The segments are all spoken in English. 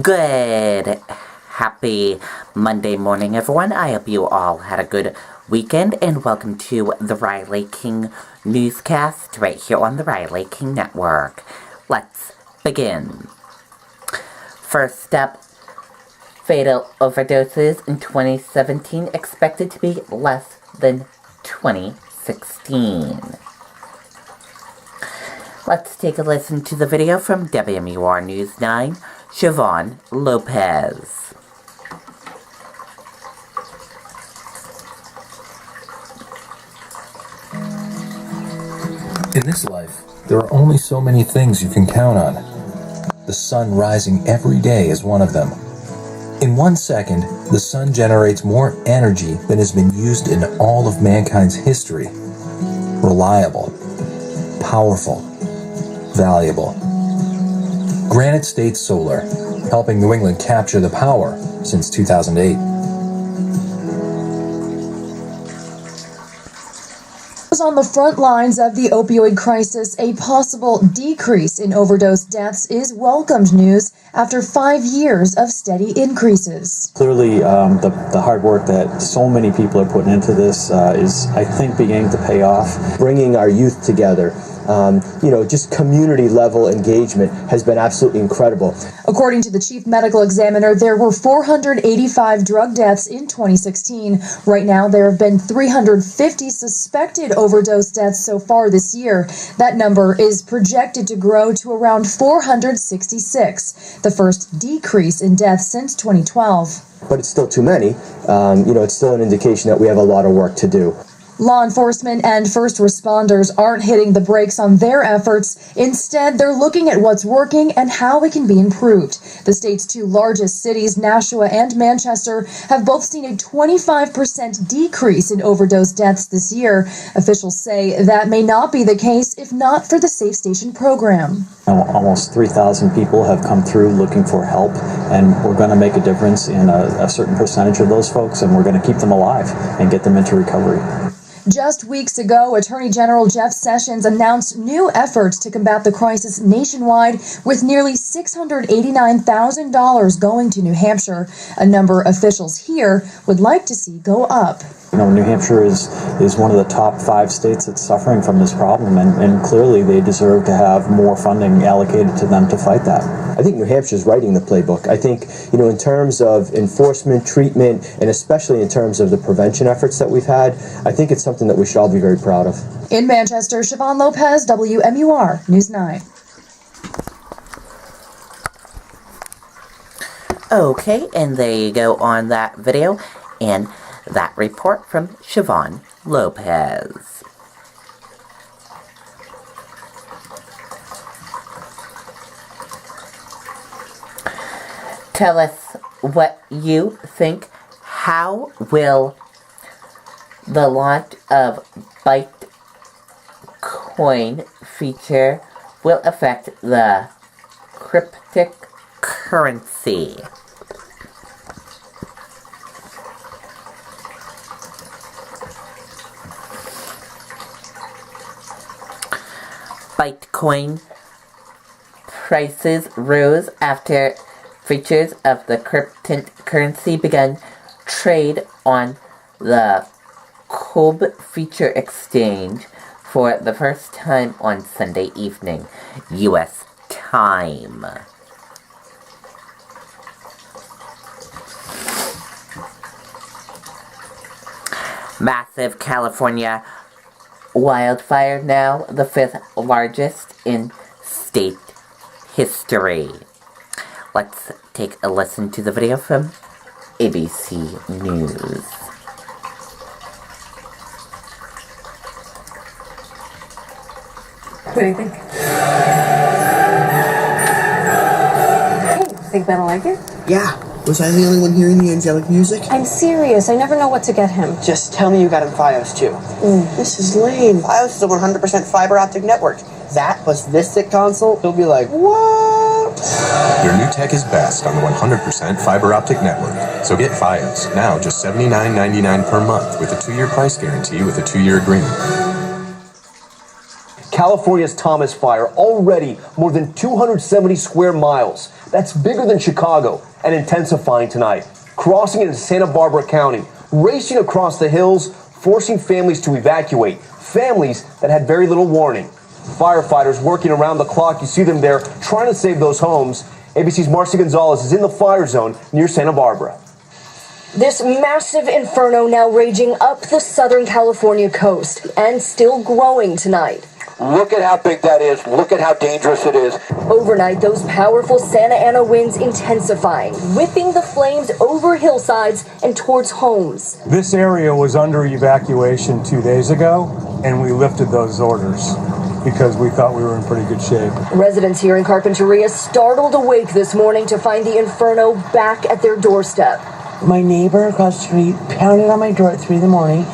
Good, happy Monday morning, everyone. I hope you all had a good weekend, and welcome to the Riley King Newscast right here on the Riley King Network. Let's begin. First up, fatal overdoses in 2017 expected to be less than 2016. Let's take a listen to the video from WMUR News 9, Siobhan Lopez. In this life, there are only so many things you can count on. The sun rising every day is one of them. In 1 second, the sun generates more energy than has been used in all of mankind's history. Reliable, powerful, valuable. Granite State Solar, helping New England capture the power since 2008. On the front lines of the opioid crisis, a possible decrease in overdose deaths is welcomed news after 5 years of steady increases. Clearly, the hard work that so many people are putting into this is, I think, beginning to pay off. Bringing our youth together, just community level engagement has been absolutely incredible. According to the chief medical examiner, there were 485 drug deaths in 2016. Right now, there have been 350 suspected overdose deaths so far this year. That number is projected to grow to around 466, the first decrease in deaths since 2012. But it's still too many. It's still an indication that we have a lot of work to do. Law enforcement and first responders aren't hitting the brakes on their efforts. Instead, they're looking at what's working and how it can be improved. The state's two largest cities, Nashua and Manchester, have both seen a 25% decrease in overdose deaths this year. Officials say that may not be the case if not for the Safe Station program. Almost 3,000 people have come through looking for help, and we're going to make a difference in a certain percentage of those folks, and we're going to keep them alive and get them into recovery. Just weeks ago, Attorney General Jeff Sessions announced new efforts to combat the crisis nationwide, with nearly $689,000 going to New Hampshire, a number officials here would like to see go up. New Hampshire is one of the top 5 states that's suffering from this problem, and clearly they deserve to have more funding allocated to them to fight that. I think New Hampshire's writing the playbook. I think, in terms of enforcement, treatment, and especially in terms of the prevention efforts that we've had, I think it's something that we should all be very proud of. In Manchester, Siobhan Lopez, WMUR News 9. Okay, and there you go on that video and that report from Siobhan Lopez. Tell us what you think. How will the launch of Bitcoin feature will affect the cryptocurrency? Bitcoin prices rose after features of the cryptocurrency began trade on the Kobe Feature Exchange for the first time on Sunday evening, U.S. time. Massive California wildfire, now the 5th largest in state history. Let's take a listen to the video from ABC News. What do you think? Think Ben will like it? Yeah. Was I the only one hearing the angelic music? I'm serious. I never know what to get him. Just tell me you got him Fios too. This is lame. Fios is a 100% fiber optic network. That plus this thick console, he'll be like, what? Your new tech is best on the 100% fiber optic network. So get Fios, now just $79.99 per month with a 2-year price guarantee with a 2-year agreement. California's Thomas Fire, already more than 270 square miles. that's bigger than Chicago and intensifying tonight, crossing into Santa Barbara County, racing across the hills, forcing families to evacuate, families that had very little warning. Firefighters working around the clock. You see them there trying to save those homes. ABC's Marcy Gonzalez is in the fire zone near Santa Barbara. This massive inferno now raging up the Southern California coast and still growing tonight. Look at how big that is. Look at how dangerous it is. Overnight, those powerful Santa Ana winds intensifying, whipping the flames over hillsides and towards homes. This area was under evacuation 2 days ago, and we lifted those orders because we thought we were in pretty good shape. Residents here in Carpinteria startled awake this morning to find the inferno back at their doorstep. My neighbor across the street pounded on my door at 3 in the morning.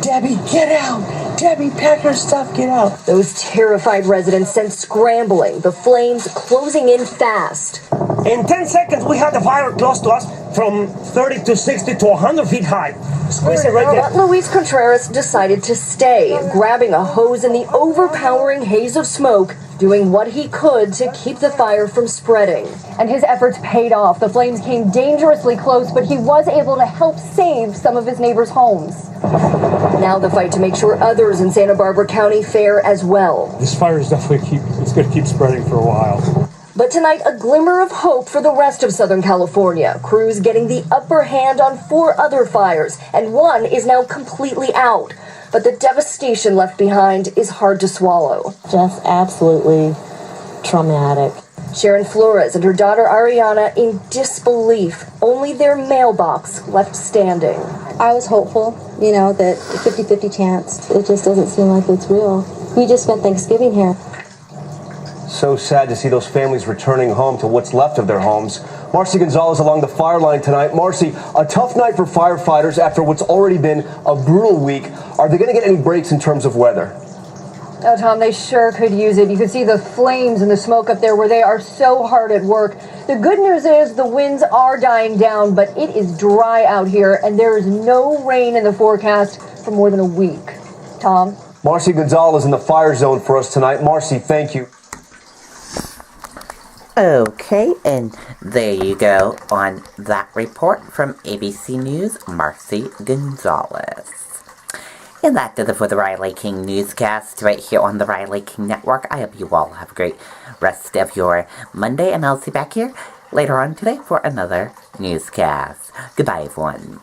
Debbie, get out! Debbie, pack your stuff, get out! Those terrified residents sent scrambling, the flames closing in fast. In 10 seconds, we had the fire close to us from 30 to 60 to 100 feet high. Squeeze it right there. But Luis Contreras decided to stay, grabbing a hose in the overpowering haze of smoke, doing what he could to keep the fire from spreading. And his efforts paid off. The flames came dangerously close, but he was able to help save some of his neighbors' homes. Now the fight to make sure others in Santa Barbara County fare as well. This fire is definitely it's going to keep spreading for a while. But tonight, a glimmer of hope for the rest of Southern California. Crews getting the upper hand on 4 other fires, and one is now completely out. But the devastation left behind is hard to swallow. Just absolutely traumatic. Sharon Flores and her daughter Ariana in disbelief, only their mailbox left standing. I was hopeful, that 50-50 chance. It just doesn't seem like it's real. We just spent Thanksgiving here. So sad to see those families returning home to what's left of their homes. Marcy Gonzalez along the fire line tonight. Marcy, a tough night for firefighters after what's already been a brutal week. Are they going to get any breaks in terms of weather? Oh, Tom, they sure could use it. You can see the flames and the smoke up there where they are so hard at work. The good news is the winds are dying down, but it is dry out here, and there is no rain in the forecast for more than a week. Tom? Marcy Gonzalez in the fire zone for us tonight. Marcy, thank you. Okay, and there you go on that report from ABC News, Marcy Gonzalez. And that does it for the Riley King Newscast right here on the Riley King Network. I hope you all have a great rest of your Monday, and I'll see you back here later on today for another newscast. Goodbye, everyone.